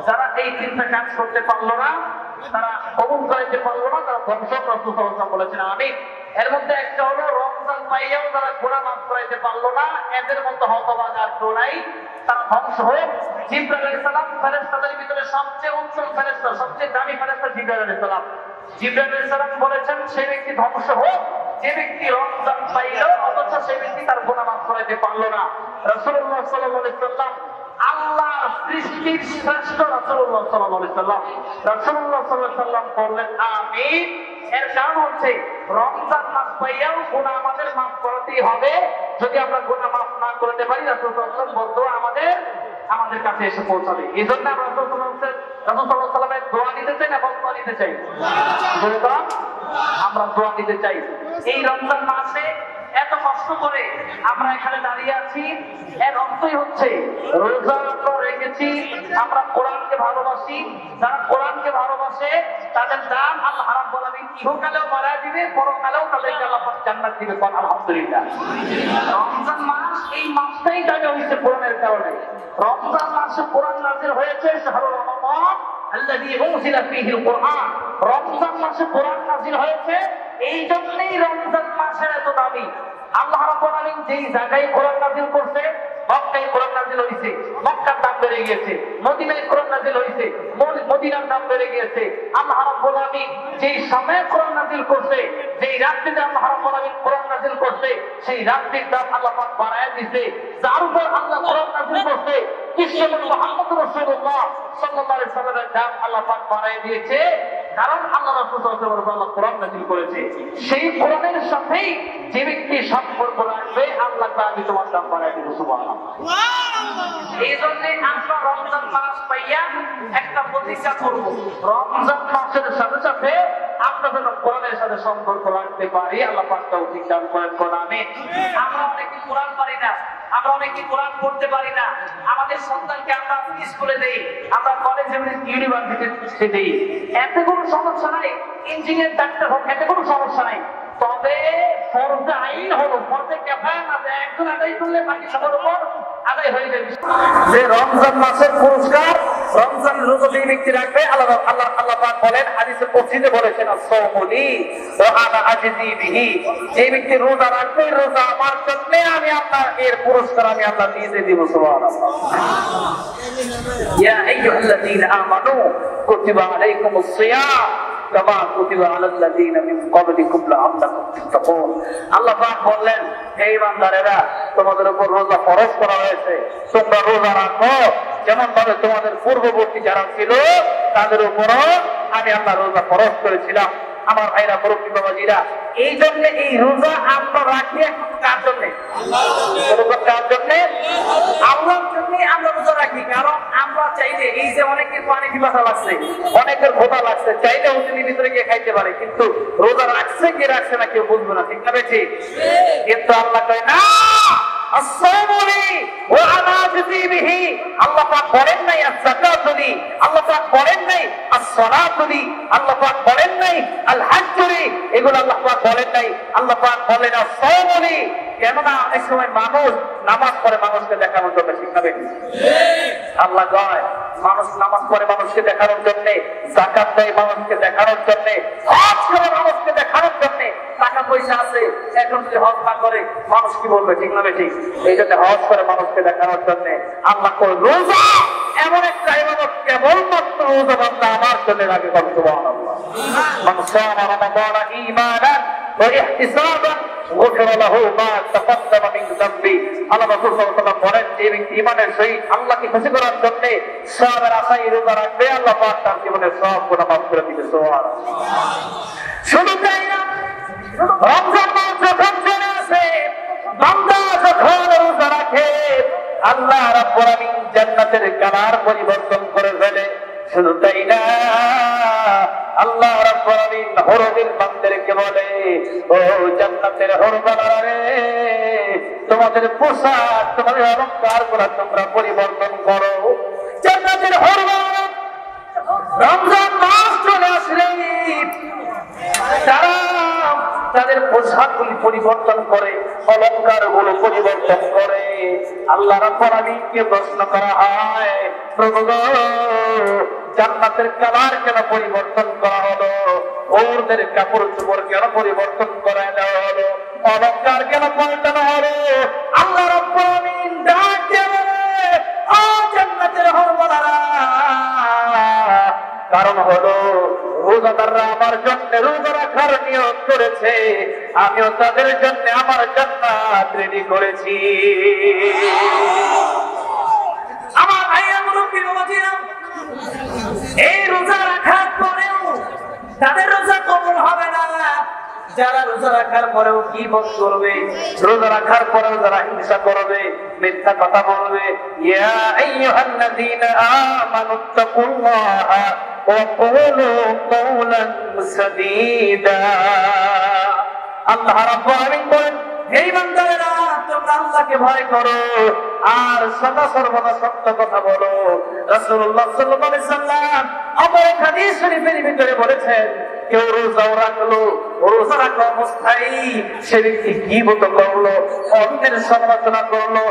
যারা এই তিনটা কাজ করতে পারলো না তারা কবুল করাইতে পারলো না, তারা ধ্বংস রাসূলুল্লাহ বলেছেন আমিন। এর মধ্যে একটা হলো রমজান পাইয়াও তারা গুনাহ মাফ করাইতে পারলো না, এদের মধ্যে হতভাগা আর কেউ নাই, তারা ধ্বংস হোক। জিবরাইল আলাইহিস সালাম ফেরেশতাদের ভিতরে সবচেয়ে উত্তম ফেরেশতা, সবচেয়ে দামি ফেরেশতা জিবরাইল আলাইহিস সালাম। জিবরাইল আলাইহিস সালাম বলেছেন সেই ব্যক্তি ধ্বংস হোক যে ব্যক্তি রমজান পাইল অথচ সেই ব্যক্তি তার গুনাহ মাফ করাইতে পারলো না। রাসূলুল্লাহ সাল্লাল্লাহু আলাইহি ওয়াসাল্লাম আল্লাহ সৃষ্টির শ্রেষ্ঠ রাসূলুল্লাহ সাল্লাল্লাহু আলাইহি ওয়াসাল্লাম, রাসূলুল্লাহ সাল্লাল্লাহু আলাইহি ওয়াসাল্লাম বললেন আমিন। এর কারণ হচ্ছে রমজান মাস পাইয়াও গুনাহ আমাদের মাফ করতেই হবে। যদি আমরা গুনাহ মাফ না করতে পারি রাসূলুল্লাহ সাল্লাল্লাহু আলাইহি ওয়াসাল্লাম বলতো আমাদের কাছে এসে পৌঁছাবে। এই জন্য আমরা রাসূলুল্লাহ সাল্লাল্লাহু আলাইহি ওয়াসাল্লামের দোয়া নিতে চাই না বদদোয়া নিতে চাই? আমরা দোয়া নিতে চাই। এই রমজান মাসে এত কষ্ট করে আমরা এখানে দাঁড়িয়ে আছি, এর অর্থই হচ্ছে রোজা আমরা রেখেছি, আমরা কোরআনকে ভালোবাসি। যারা কোরআনকে ভালোবাসে তাদের দাম আল্লাহ রাব্বুল আলামিন ইহকালেও বাড়ায় দিবে, পরকালেও তাদেরকে আল্লাহ পাক জান্নাত দিবে। আলহামদুলিল্লাহ। রমজান মাস এই মাসটাই দাবি হয়েছে কোরআনের কারণে। রমজান মাসে কোরআন নাযিল হয়েছে শাহরুর রমাদান আল্লাযী উনজিলা ফীহিল কুরআন। রমজান মাসে কোরআন নাযিল হয়েছে, এই জন্যই রমজান মাসের এত দামি। আল্লাহ রাব্বুল আলামিন যেই জায়গায় কোরআন নাযিল করছে, মক্কায় কোরআন নাযিল হয়েছে, মক্কার দাম বেড়ে গিয়েছে। মদিনায় কোরআন নাযিল হয়েছে, মদিনার দাম বেড়ে গিয়েছে। আল্লাহ রাব্বুল আলামিন যেই সময়ে কোরআন নাযিল করছে, যেই রাত্রিতে আল্লাহ রাব্বুল আলামিন কোরআন নাযিল করছে, সেই রাত্রির দাম আল্লাহ পাক বাড়ায় দিয়েছে। যার উপর আল্লাহ কোরআন নাযিল করছে বিশ্বনবী মুহাম্মদ রাসূলুল্লাহ সাল্লাল্লাহু আলাইহি ওয়াসাল্লামের দাম আল্লাহ পাক বাড়ায় দিয়েছে, কারণ আল্লাহ রাসূল সাল্লাল্লাহু আলাইহি ওয়াসাল্লাম কোরআন নাযিল করেছে। সেই কোরআনের সাথেই যে ব্যক্তি সম্পর্ক রাখবে আল্লাহ তাআলা তোমার দাম বাড়ায় দিবে। সুবহানাল্লাহ। এই জন্য আমরা রমজান মাস পাইয়া একটা প্রতিজ্ঞা করব, রমজান মাসের সাথে সাথে আমরা যেন কোরআনের সাথে সম্পর্ক রাখতে পারি। আল্লাহ পাক তৌফিক দান করেন। আমিন। আমরা অনেকে কোরআন পারি না, আমরা অনেকে কোরআন পড়তে পারি না। আমাদের সন্তানকে আমরা স্কুলে দেই, আমরা কলেজে ইউনিভার্সিটিতে দেই, এতে কোনো সমস্যা নাই। ইঞ্জিনিয়ার ডাক্তার হোক, এতে কোনো সমস্যা নাই। তবে ফরজে আইন হলো, ফরজে কিফায়া না, একজন আদায় করলে বাকি সবার উপর আদায় হয়ে যাবে। যে রমজান মাসের পুরস্কার রমজান রোজা যে ব্যক্তি রাখবে, আল্লাহ পাক বলেন হাদিসে কুদসিতে বলেছেন আস-সাওমু লি ওয়া আনা আজজি বিহি। যে ব্যক্তি রোজা রাখবে, রোজা আমার জন্য, আমি আপনার এর পুরস্কার আমি আল্লাহ নিজে দিব। সুবহানাল্লাহ। ইয়া আইয়ুহাল্লাযীনা আমানু কুতিবা আলাইকুমুস সিয়াম কামা কুতিবা আলাল লাযীনা মিন ক্বাবলিকুম লাআল্লাকুম তাত্তাকুন। আল্লাহ পাক বললেন, হে ইমানদারেরা, তোমাদের উপর রোজা ফরজ করা হয়েছে, তোমরা রোজা রাখো যেমন ভাবে তোমাদের পূর্ববর্তী যারা ছিল তাদের উপরও আমি আল্লাহ রোজা ফরজ করেছিলাম। আমার ভাইরা, মুরব্বী বাবাজিরা, এই জন্য এই রোজা আমরা রাখি কার জন্য? কার জন্য? আল্লাহর জন্য আমরা রোজা রাখি। কারণ আমরা চাইলে, এই যে অনেকের পানি পিপাসা লাগছে, অনেকের ক্ষুধা লাগছে, চাইলে হোটেলের ভিতরে গিয়ে খাইতে পারে, কিন্তু রোজা রাখছে কি রাখছে না কেউ বুঝবে না। ঠিক না বেশি? কিন্তু আল্লাহ কয় না, আস-সাওমু লি ওয়া আনা আজজি বিহি। আল্লাহ পাক বলেন নাই আস-যাকাতু লি, আল্লাহ পাক বলেন নাই আস-সালাতু লি, আল্লাহ পাক বলেন নাই আল-হাজ্জু লি, এগুলো আল্লাহ পাক বলেন নাই। আল্লাহ পাক বলেন আস-সাওমু লি। কেননা অনেক সময় মানুষ নামাজ পড়ে মানুষকে দেখানোর জন্য। ঠিক না বেশি? আল্লাহ কয় মানুষ নামাজ পড়ে মানুষকে দেখানোর জন্য, যাকাত দেয় মানুষকে দেখানোর জন্য, হজ করে মানুষকে দেখানোর জন্য। টাকা পয়সা আছে, এখন যদি হজ না করে মানুষ কি বলবে? ঠিক না বেশি? এই জন্য হজ করে মানুষকে দেখানোর জন্য। আল্লাহ কয় রোজা এমন একটা ইবাদত, কেবলমাত্র রোজা বান্দা আমার জন্য রাখে। সুবহানাল্লাহ। মান সামা রমাদান ঈমানান ওয়া ইহতিসাবান গুফিরা লাহু মা তাকাদ্দামা মিন যামবি। আল্লাহ রাসূল সাল্লাল্লাহু আলাইহি ওয়াসাল্লাম বলেন, যে ব্যক্তি ঈমানের সহিত আল্লাহকে খুশি করার জন্য সওয়াবের আশায় রোজা রাখবে, আল্লাহ পাক তার জীবনের সব গুনাহ মাফ করে দিবে। সুবহানাল্লাহ। শুধু তাই না, রমজান মাস যখন চলে আসে, বান্দা যখন রোজা রাখে, আল্লাহ রাব্বুল আলামিন জান্নাতের কালার পরিবর্তন করে ফেলে। শুধু তাই না, আল্লাহ রাব্বুল আলামিন হুরুল বান্দাদেরকে বলে, ও জান্নাতের হুরবালারা রে, তোমাদের পোশাক, তোমাদের অলংকারগুলো তোমরা পরিবর্তন করো। জান্নাতের হুরবালারা রমজান মাস চলে আসলে তারা তাদের তাদের পোশাকগুলি পরিবর্তন করে, অলংকারগুলো পরিবর্তন করে। আল্লাহ রাব্বুল আলামিনকে প্রশ্ন করা হয়, প্রভু গো, জান্নাতের কালার কেন পরিবর্তন করা হলো? ওদের কাপড় চোপড় কেন পরিবর্তন করা দেওয়া হলো? অলংকার কেন পাল্টানো হলো? আল্লাহ রাব্বুল আলামিন ডাক দিয়ে বলে, ও জান্নাতের হরমালারা, কারণ হলো রোজাদাররা আমার জন্য রোজা রাখার নিয়ত করেছে, আমিও তাদের জন্য আমার জান্নাত রেডি করেছি। আমার ভাইয়া মুরব্বী বাবাজিরা, এই রোজা রাখার পরেও তাদের রোজা কবুল হবে না। যারা রোজা রাখার পরেও গীবত করবে, রোজা রাখার পরেও যারা হিংসা করবে, মিথ্যা কথা বলবে, ইয়া আইয়ুহাল্লাযীনা আমানুত্তাকুল্লাহা ওয়া কুলু কাওলান সাদীদা। আল্লাহ রাব্বুল আলামিন বলেন, হে ইমানদারেরা, তোমরা আল্লাহকে ভয় করো আর সদা সর্বদা সত্য কথা বলো। রাসূলুল্লাহ সাল্লাল্লাহু আলাইহি সাল্লাম আবার হাদিস শরীফের ভিতরে বলেছেন, কেউ রোজা রাখলো, রোজা রাখা অবস্থায় সে ব্যক্তি গীবত করলো, অন্যের সমালোচনা করলো,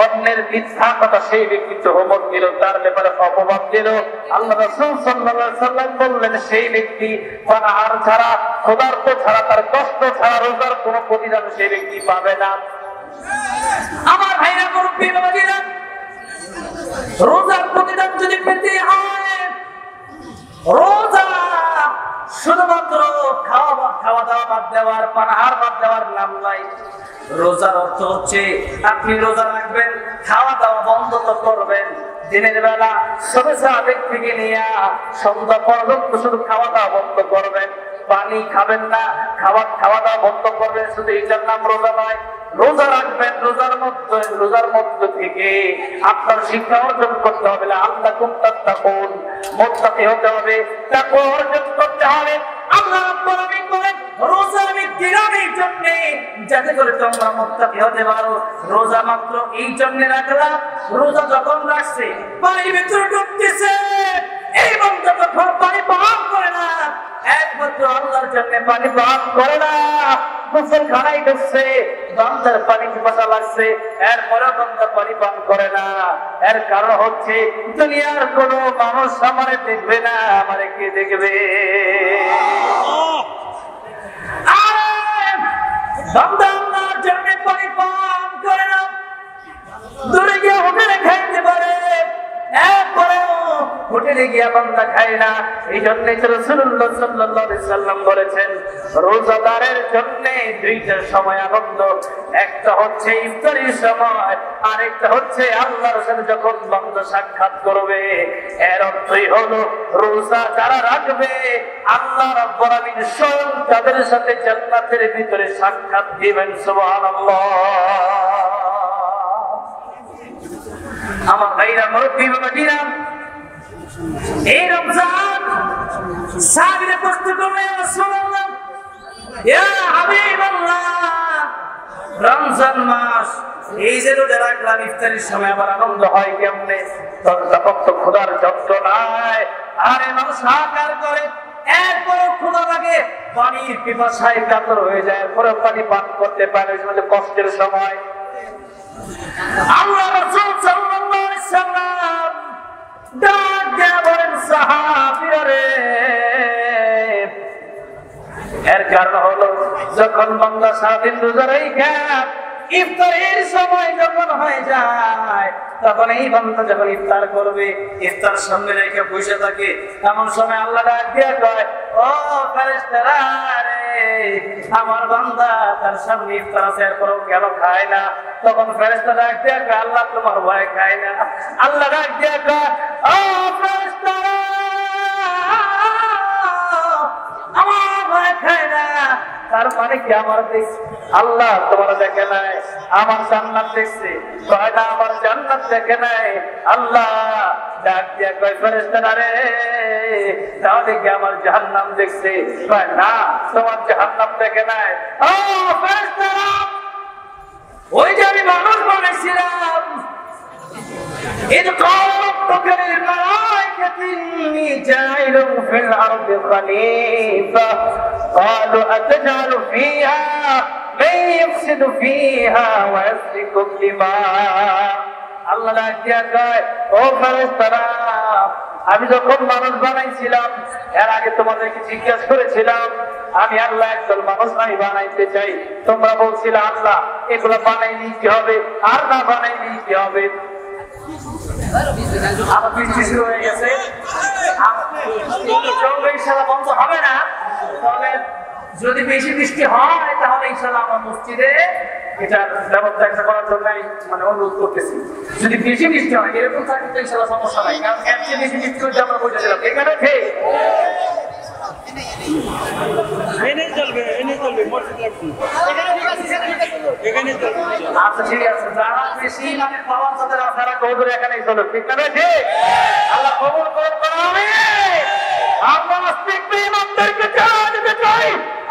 অন্যের মিথ্যা কথা সেই ব্যক্তি তহমত দিল, তার ব্যাপারে অপবাদ দিল। আল্লাহ রাসূল সাল্লাল্লাহু আলাইহি সাল্লাম বললেন, সেই ব্যক্তি পানাহার ছাড়া, ক্ষুধার্ত ছাড়া, তার কষ্ট ছাড়া রোজার কোনো প্রতিদান সেই ব্যক্তি পাবে না। আমার ভাইরা মুরব্বী বাবাজিরা, রোজার প্রতিদান যদি পেতে হয়, রোজা শুধুমাত্র খাওয়া দাওয়া বাদ দেওয়ার, পানাহার বাদ দেওয়ার নাম নাই। রোজার অর্থ হচ্ছে আপনি রোজা রাখবেন, খাওয়া দাওয়া বন্ধ তো করবেন। দিনের বেলা সবে থেকে নিয়ে সন্ধ্যা পর্যন্ত শুধু খাওয়া দাওয়া বন্ধ করবেন, পানি খাবেন না, খাওয়া দাওয়া বন্ধ করবেন। শুধু এইটার নাম রোজা নয়। রোজা রাখবেন, রোজার মধ্যে থেকে আপনার শিক্ষা অর্জন করতে হবে, আল্লাহকুম তাত্তাকুন, মুত্তাকি হতে হবে, তাকওয়া অর্জন করতে হবে। আল্লাহ রাব্বুল আলামিন বলেন, রোজা আমি দিলাম এই জন্য যাতে করে তোমরা মুত্তাকি হতে পারো। রোজা মাত্র এই জন্য রাখলাম, রোজা যখন রাখছে পানির ভিতরে ডুবতেছে, এই বান্দা তখন পানি পান করে না, একমাত্র আল্লাহর জন্য পানি পান করে না। গোসল খানায় ঢুকছে, বান্দার পানি পিপাসা লাগছে, এরপরে বান্দা পানি পান করে না। এর কারণ হচ্ছে দুনিয়ার কোনো মানুষ আমারে দেখবে না, আমারে কে দেখবে? বান্দা আল্লাহর জন্য পানি পান করে না, দূরে গিয়ে হোটেলে খাইতে পারে, এরপরেও হোটেলে গিয়া বান্দা খায় না। এই জন্যই তো রাসূলুল্লাহ সাল্লাল্লাহু আলাইহি সাল্লাম বলেছেন, রোজাদারের জন্য দুইটা সময় আনন্দ, একটা হচ্ছে ইফতারের সময়, আর একটা হচ্ছে আল্লাহর সাথে যখন বান্দা সাক্ষাৎ করবে। এর অর্থই হলো রোজা যারা রাখবে, আল্লাহ রাব্বুল আলামিন স্বয়ং তাদের সাথে জান্নাতের ভিতরে সাক্ষাৎ দিবেন। সুবহানাল্লাহ। আমার ভাইরা মুরব্বী বাবাজিরা, এই রমজান সাহাবীরা প্রশ্ন করলেন, রাসূলুল্লাহ, ইয়া হাবিবাল্লাহ, রমজান মাস এই যে রোজা রাখলাম, ইফতারের সময় আবার আনন্দ হয় কেমনে? তখন তো ক্ষুধার যন্ত্রণায় আরে মানুষ হাহাকার করে, এরপরে ক্ষুধা লাগে, পানির পিপাসায় কাতর হয়ে যায়, এরপরে পানি পান করতে পারে, কষ্টের সময়। আল্লাহ রাসূল সাল্লাল্লাহু আলাইহি সাল্লাম ডাক দিয়ে বলেন, সাহাবীরা রে, এর কারণ হলো যখন বান্দা সারাদিন রোজা রাখে ইফতারের সময় যখন হয়ে যায়, তখন এই বান্দা যখন ইফতার করবে, ইফতার সামনে রেখে বসে থাকে, এমন সময় আল্লাহ ডাক দিয়ে কয়, ও ফেরেশতারা রে, আমার বান্দা তার সামনে ইফতার আছে, এরপরেও কেন খায় না? তখন ফেরেশতা ডাক দিয়ে কয়, আল্লাহ তোমার ভয় খায় না। আল্লাহ ডাক দিয়ে কয়, ও ফেরেশতারা, আমার ভয় খায় না। তার মানে কি? আমার দেখছে আল্লাহ, তোমার দেখে নাই, আমার জান্নাত দেখছে। কয় না, আমার জান্নাত দেখে নাই। আল্লাহ ডাক দিয়া কয়, ফেরেশতারা রে, তাহলে কি আমার জাহান্নাম দেখছে? কয় না, তোমার জাহান্নাম দেখে নাই। ও ফেরেশতারা, ওই যে আমি মানুষ বানাইছিলাম, إذ قال ربك للملائكة إني جاعل في الأرض خليفة قالوا أتجعل فيها من يفسد فيها ويسفك الدماء আল্লাহ ডাকিয়া কয় ও ফেরেশতারা আমি যখন মানুষ বানাইছিলাম এর আগে তোমাদেরকে জিজ্ঞাসা করেছিলাম আমি আল্লাহ একদল মানুষ নাই বানাইতে চাই তোমরা বলছিলে আল্লাহ এগুলো বানাইলি কি হবে আর না বানাইলি কি হবে আমার বৃষ্টি শুরু হয়ে গেছে ইনশাআল্লাহ বন্ধ হবে না তবে যদি বেশি বৃষ্টি হয় তাহলে ইনশাআল্লাহ আমার মসজিদে এটার ব্যবস্থা একটা করার জন্য মানে অনুরোধ করতেছি যদি বেশি বৃষ্টি হয় এরকম থাকলে তো ইনশাআল্লাহ সমস্যা নাই কারণ এর চেয়ে বেশি বৃষ্টি হচ্ছে আমরা বলতেছিলাম এখানে ঠিক আচ্ছা ঠিক আছে যারা বেশি মানে পাওয়ার সাথে তারা কবুল এখানেই চলো ঠিক না ঠিক আল্লাহ কবুল করুন আমরা আস্তিক ইমানদেরকে জানা দিতে চাই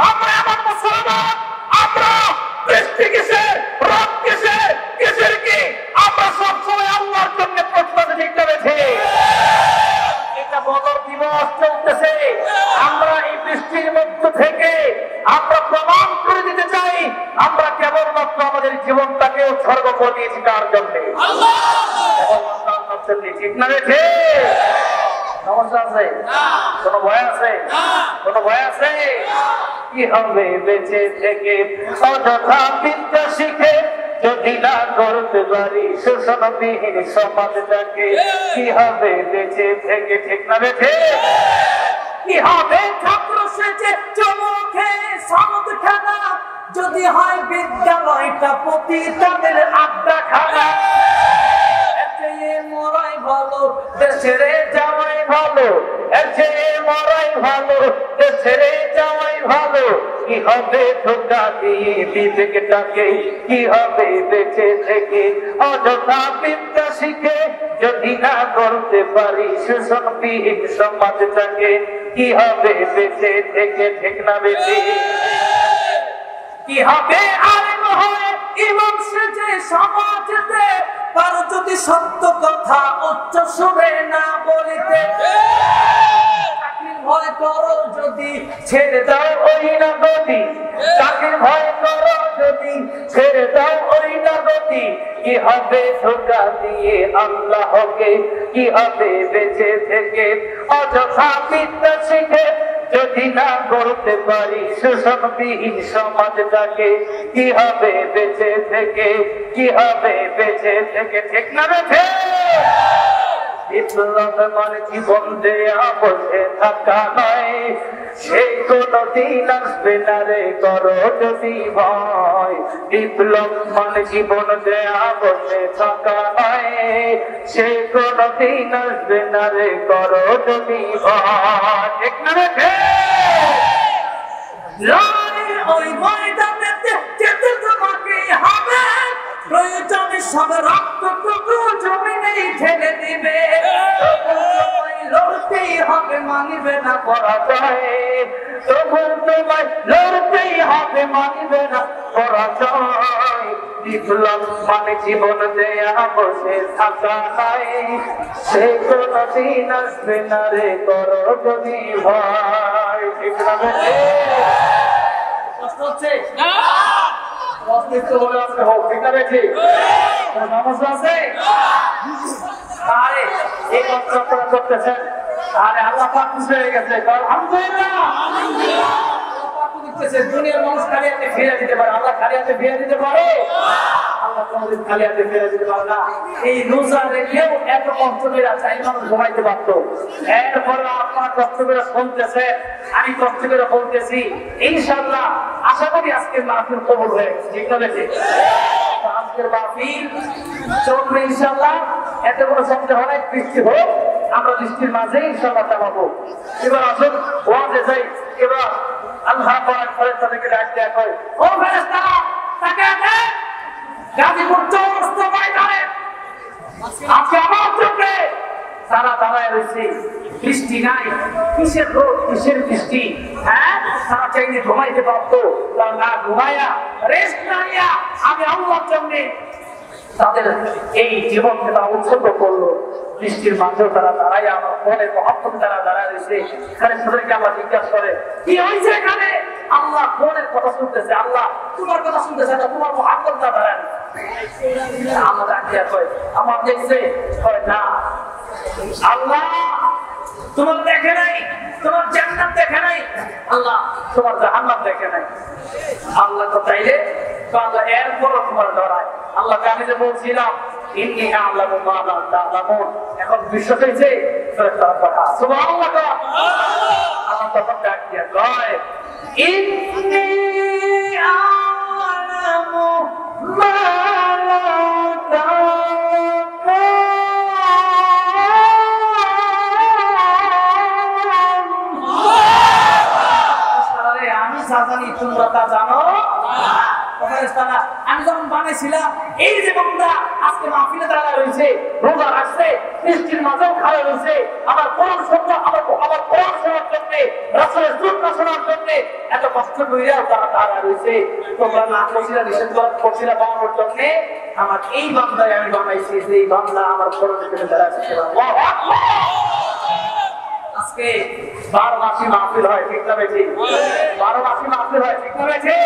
আমরা এমন মুসলমান আমরা বৃষ্টি কিসের রোদ কিসের কিসের কি আমরা সবসময় আল্লাহর জন্য প্রস্তুত দেখতে পেয়েছি এটা বদর দিবস চলতেছে আমরা এই বৃষ্টির মধ্য থেকে আমরা প্রমাণ করে দিতে চাই আমরা কেবলমাত্র আমাদের জীবনটাকে উৎসর্গ করে দিয়েছি কার জন্য ঠিক না রেখে সমস্যা আছে কোন ভয় আছে কোন ভয় আছে কি হবে বেঁচে থেকে অযথা বিদ্যা শিখে যদি না করতে পারি শোষণবিহীন সমাজটাকে কি হবে বেঁচে থেকে ঠিক না বেঁচে কি হবে ছাত্র সেজে চমকে সনদ খানা যদি হয় বিদ্যালয়টা প্রতি তাদের আড্ডা খানা মরাই ভালো দেশের যাওয়াই ভালো এর চেয়ে মরাই ভালো দেশের যাওয়াই ভালো কি হবে ধোকা দিয়ে বিবেকটাকে কি হবে বেঁচে থেকে অযথা বিদ্যা শিখে যদি না করতে পারি শোষণবিহীন সমাজটাকে কি হবে বেঁচে থেকে ঠিক না বেঁচে কি হবে আলেম হয়ে ইমাম সেজে সমাজেতে আর যদি সত্য কথা উচ্চ সুরে না বলিতে চাকরির ভয় করো যদি ছেড়ে দাও ওই না গতি চাকরির ভয় করো যদি ছেড়ে দাও ওই না গতি কি হবে ধোকা দিয়ে আল্লাহকে কি হবে বেঁচে থেকে অযথা বিদ্যা শিখে যদি না করতে পারি শোষণবিহীন সমাজটাকে কি হবে বেঁচে থেকে কি হবে বেঁচে থেকে ঠিক না বেঁচে বিপ্লব মানে জীবন দেয়া বসে থাকা নয় সেই কোনদিন আসবে না রে করো যদি ভয় বিপ্লব মানে জীবন দেয়া বসে থাকা নয় সেই কোনদিন আসবে না রে করো যদি ভয় ঠিক না রে ওই ময়দানেতে যেতে তোমাকে হবে প্রয়োজনে সব রক্তটুকু জমিনেই ঢেলে দিবে লড়তেই হবে মানিবে না পরাজয় তবু তোমায় লড়তেই হবে মানিবে না পরাজয় বিপ্লব মানে জীবন দেয়া বসে থাকা নাই সে কোনদিন আসবে না রে করো যদি ভয় ঠিক না কষ্ট হচ্ছে না অস্তিত্ব বলে আসতে হোক ঠিক না ঠিক সমস্যা আছে আরে এই কষ্ট আপনারা করতেছেন আরে আল্লাহ পাক খুশি হয়ে গেছে আলহামদুলিল্লাহ দুনিয়ার মানুষ খালি হাতে ফিরে দিতে পারে আল্লাহ খালি হাতে ফিরে দিতে পারে আল্লাহ কোনদিন খালি হাতে ফিরে দিতে পারে না এই রোজা রেখেও এত কষ্ট করে চাই মানুষ ঘুমাইতে পারতো এরপরে আপনার কষ্ট করে শুনতেছেন আমি কষ্ট করে বলতেছি ইনশাআল্লাহ আশা করি আজকের মাহফিল কবুল হয়ে গেছে ঠিক না ঠিক আজকের মাহফিল চলবে ইনশাআল্লাহ এত কোনো সন্দেহ নাই বৃষ্টি হোক আমরা বৃষ্টির মাঝে ইনশাআল্লাহ থামাবো এবার আসুন ওয়াজে যাই এবার আল্লাহ পাক ফেরেশতাদেরকে ডাক দেয়া কয় ও ফেরেশতারা তাকে দেন গাজীপুর চৌরাস্তা ময়দানে আজকে আমার জন্য সারা দাঁড়ায় রয়েছে বৃষ্টি নাই কিসের রোদ কিসের বৃষ্টি হ্যাঁ তারা চাইলে ঘুমাইতে পারতো তারা না ঘুমাইয়া রেস্ট নাইয়া আমি আল্লাহর জন্য তাদের এই জীবনকে তারা উৎসর্গ করলো বৃষ্টির মাঝেও তারা দাঁড়ায় আমার মনের মহাত্ম তারা দাঁড়ায় রয়েছে এখানে তাদেরকে আল্লাহ জিজ্ঞাসা করে কি হয়েছে এখানে আল্লাহ কোনের কথা শুনতেছে, আল্লাহ তোমার কথা শুনতেছে, তোমার মহাব্বত না ধরেন। আল্লাহ ডাকিয়া কয় আমার দেখছে, কয় না আল্লাহ তোমার দেখে নাই, তোমার জান্নাত দেখে নাই, আল্লাহ তোমার জাহান্নাম দেখে নাই। আল্লাহ তো তাইলে আল্লাহ এরপর তোমার ধরায়। আল্লাহ আমি যে বলছিলাম ইন্নী আ'লামু মা লা তা'লামুন, এখন বিশ্বাস হয়েছে সুবহানাল্লাহ। আল্লাহ তখন ডাক দিয়া কয় ইন্নী আ'লামু মা লা আমি যখন বানাইছিলাম এই যে বান্দা আজকে মাহফিলে দাঁড়া রয়েছে, রোজা রাখছে, বৃষ্টির মাঝেও খাড়া রয়েছে, আমার কোরআন শোনা, আমার কোরআন শোনার জন্য, রাসূলের সুন্নাহ শোনার জন্য এত কষ্ট কইরাও তারা দাঁড়া রয়েছে। তোমরা না করছিলা, নিষেধ করছিলা বানানোর জন্য, আমার এই বান্দায় আমি বানাইছি, যে এই বান্দা আমার কোরআন থেকে দাঁড়াচ্ছে। আল্লাহু আকবার। আজকে 12 মাসি মাহফিল হয়, ঠিক না বেশি? 12 মাসি মাহফিল হয়, ঠিক না বেশি?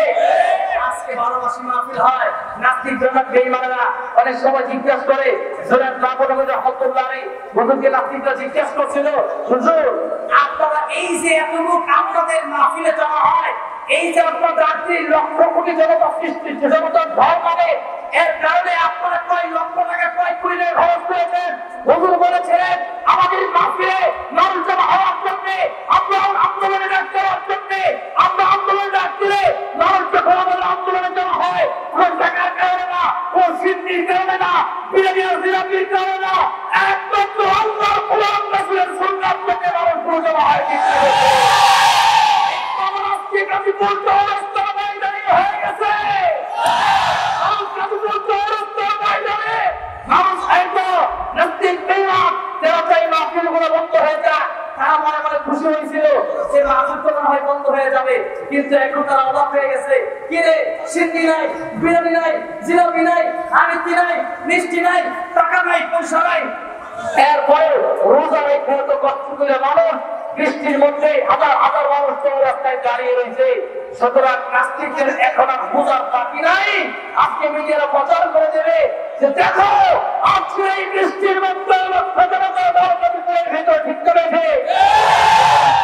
আজকে 12 মাসি মাহফিল হয়। নাস্তিক জনক বেঈমানেরা অনেক সময় জিজ্ঞাসা করে, জোরাত রাবুল রাহমাতুল্লাহ আলাইহি হুজুরকে নাস্তিকরা জিজ্ঞাসা করছিল, হুজুর আপনারা এই যে এত লোক আপনাদের মাহফিলে জমা হয়, এই যে আপনাদের রাত্রি লক্ষ কোটি জনতা সৃষ্টি, জনতা ঢল মানে, এর কারণে আপনারা কয় লক্ষ টাকা কয় কোটি টাকা খরচ করেছেন? হুজুর বলেছিলেন আমাদের মাহফিলে মানুষ জমা হওয়ার জন্য, আমরা আন্দোলনে ডাক দেওয়ার জন্য, আমরা আন্দোলনে ডাক দিলে মানুষ যখন আমাদের আন্দোলনে জমা হয়, কোন টাকার কারণে না, কোন সিদ্ধির কারণে না, বিরাজির কারণে না, একমাত্র আল্লাহর কোরআন রাসূলের সুন্নাত থেকে মানুষ জমা হয়। ঠিক আছে, আমি বলতে অবস্থা ময়দানে হয়ে গেছে, আমি বলতে অবস্থা ময়দানে মানুষ হয়তো নাস্তিক বেঈমান যারা চাই মাহফিলগুলো বন্ধ হয়ে যায়, তারা মনে মনে খুশি হয়েছিল যে মাহফিল তো হয় বন্ধ হয়ে যাবে, কিন্তু এখন তারা অবাক হয়ে গেছে। কি রে, সিন্দি নাই, বিরিয়ানি নাই, জিলাপি নাই, আমিতি নাই, মিষ্টি নাই, টাকা নাই, পয়সা নাই, এরপরে রোজা রেখে তো কষ্ট করে মানুষ বৃষ্টির মধ্যে হাজার হাজার মানুষ রাস্তায় দাঁড়িয়ে রয়েছে। সুতরাং নাস্তিকদের এখন আর বোঝার বাকি নাই। আজকে মিডিয়ারা প্রচার করে দেবে যে দেখো আজকে এই বৃষ্টির মধ্যে ভিতরে ঠিক করেছে।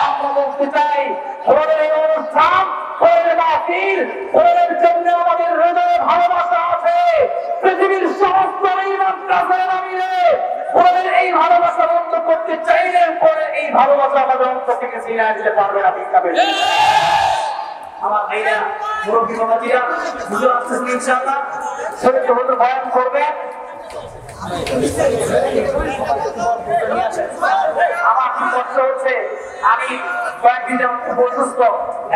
আমরা বলতে চাই কোরআনের এই অনুষ্ঠান, কোরআনের মাহফিল, কোরআনের জন্য আমাদের হৃদয়ে ভালোবাসা আছে। পৃথিবীর সমস্ত ঈমান কাফেররা মিলে কোরআনের এই ভালোবাসা বন্ধ করতে চাইলে পরে এই ভালোবাসা আমাদের অন্তর থেকে ছিনিয়ে দিতে পারবে না। ঠিক আছে আমার ভাইরা, মুরব্বী বাবাজিরা, হুজুর আসছেন ইনশাআল্লাহ, শরীর হুজুর বয়ান করবে। আমার কি কষ্ট হচ্ছে, আমি কয়েকদিন খুব অসুস্থ,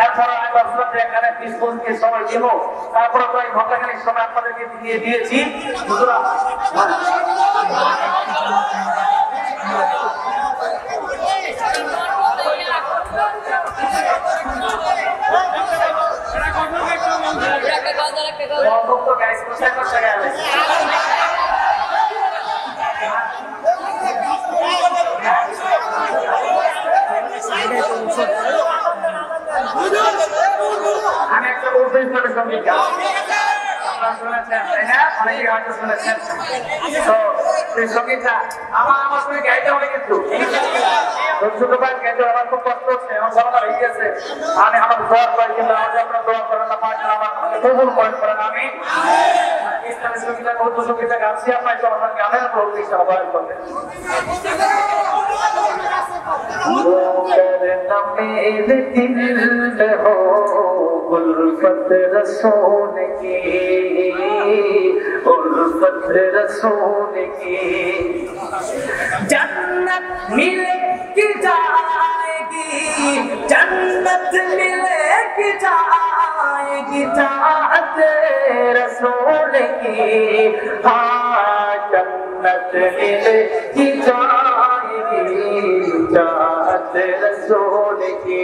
এরপর আমি ভাবছিলাম যে এখানে 20-25 সময় দিব, তারপরে কয়েক ঘন্টাখানিক সময় আপনাদেরকে দিয়ে দিয়েছি। হুজুরা আমি একটা উদ্দেশ্য সঙ্গে শুনেছেন, তাই না? অনেকে হয়তো শুনেছেন। তো সেই সঙ্গীতটা আমার সঙ্গে গাইতে হবে, কিন্তু ছোট ভাই গাইতে আমার খুব কষ্ট হচ্ছে, আমার গলাটা হয়ে গেছে। আমি আমার দোয়া করি, কিন্তু আমাদের আপনার দোয়া করেন না, পাঁচ আমার কবুল করেন। আমি ইসলামী সঙ্গীতা কৌতুক সঙ্গীতা গাচ্ছি, আপনার সমাধান গানের প্রতিষ্ঠা বয়ান করবেন। उल्फत रसूल की, उल्फत रसूल की, जन्नत मिले की जाएगी, जन्नत मिले की जाएगी, चाहत रसूल की, हाँ जन्नत मिले की जाएगी, चाहत रसूल की,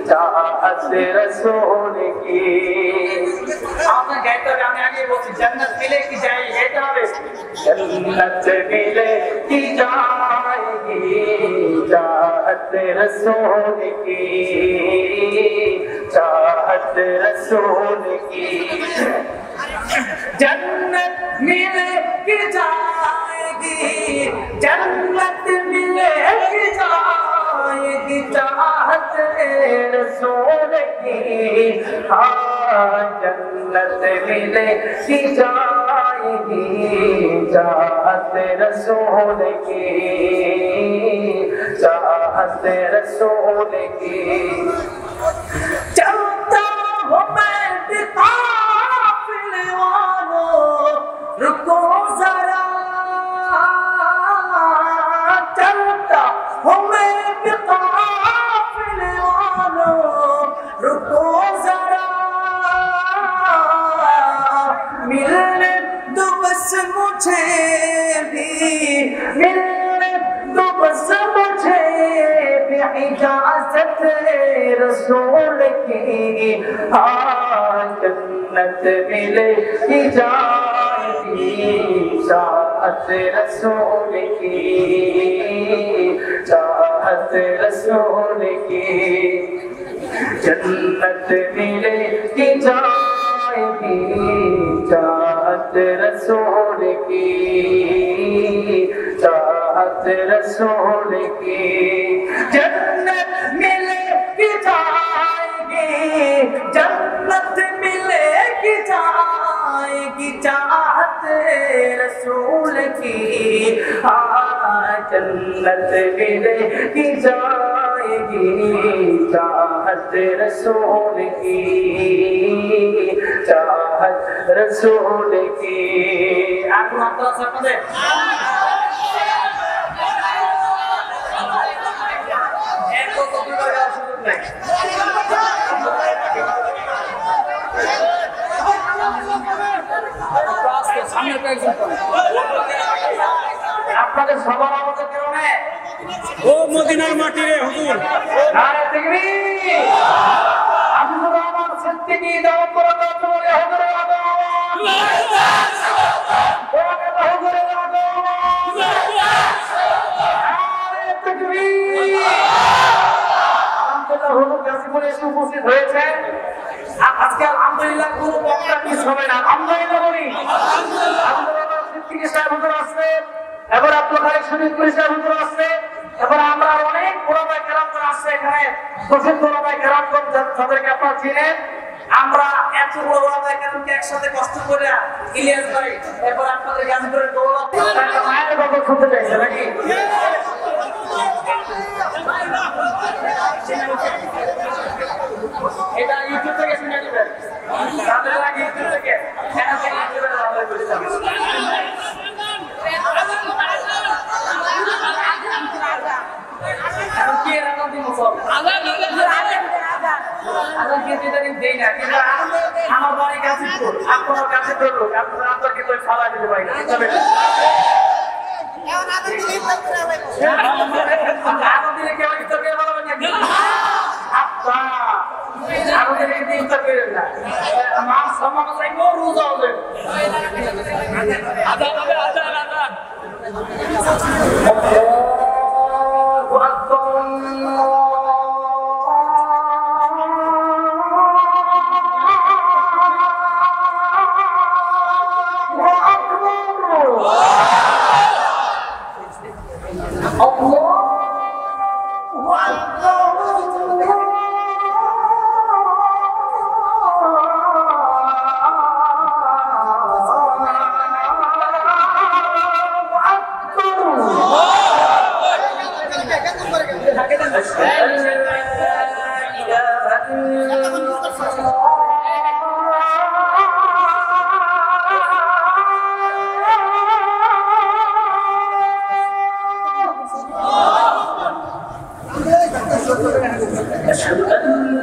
चाहत रसूल की। आपने कहते हो मैं आगे बोलती जन्नत मिले की जाएगी, कहते हो जन्नत मिले की जाएगी, चाहत रसूल की। रसूल की जन्नत मिले कि जाएगी जन्नत मिले कि जाएगी चाहत रसूल की हाँ जन्नत मिले कि जाएगी चाहत रसूल की चाहत रसूल की चलता हूँ मैं काफिले वालों रुको जरा चलता हूँ मैं काफिले वालों रुको जरा मिलने दो बस मुझे भी मिलने दो बस मुझे भी इजाजत रसूल की हाँ जन्नत मिले कि जाएगी चाहत रसूल की चाहत रसूल की जन्नत मिले कि जाएगी चाहत रसूल की चाहत रसूल की जन्नत मिले कि जाएगी जन्नत मिले कि जाएगी चाहत रसूल की हाँ जन्नत मिले कि जाएगी चाहत रसूल की चाहत रसूल की आपको मात्रा सकते আপনাদের সবার আমাদের কারণে ও মদিনার মাটি রে হুজুর নারে তাকবীর আব্দুর রহমান সিদ্দিকী দাওয়াত করে বলে হুজুরে আল্লাহু আকবার হুজুরে আল্লাহু নারে তাকবীর আলহামদুলিল্লাহ হুজুর গাজীপুরে এসে উপস্থিত হয়েছে আজকে আলহামদুলিল্লাহ কোনো বক্তা মিস হবে না আলহামদুলিল্লাহ বলি আলহামদুলিল্লাহ আব্দুর রহমান সিদ্দিকী সাহেব হুজুর আসছে এবার আব্দুল খালিক শরীফ সাহেব হুজুর আসছে এবার আমরা অনেক ওলামায়ে কেরামগণ আসছে এখানে প্রসিদ্ধ ওলামায়ে কেরামগণ যাদেরকে আপনারা চিনেন আমরা এত বড় ওলামায়ে কেরামকে একসাথে কষ্ট করে ইলিয়াস ভাই এবার আপনাদের গাজীপুরের দৌলত মায়ের কথা শুনতে চাইছে নাকি এটা ইউটিউব থেকে শুনে নেবেন তাদের আগে ইউটিউব থেকে এখান থেকে ইউটিউবে ভালো করে যাবে আমার বাড়ি গাজীপুর আপনার গাজীপুর লোক আপনারা আপনাকে তো ফালা দিতে পারি محمد رسول الله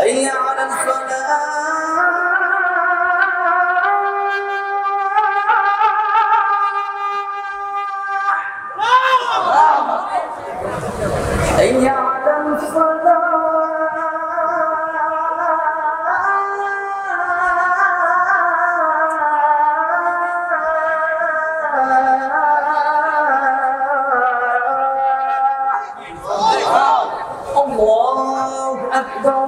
حي على الفلاح حي على الفلاح الله أكبر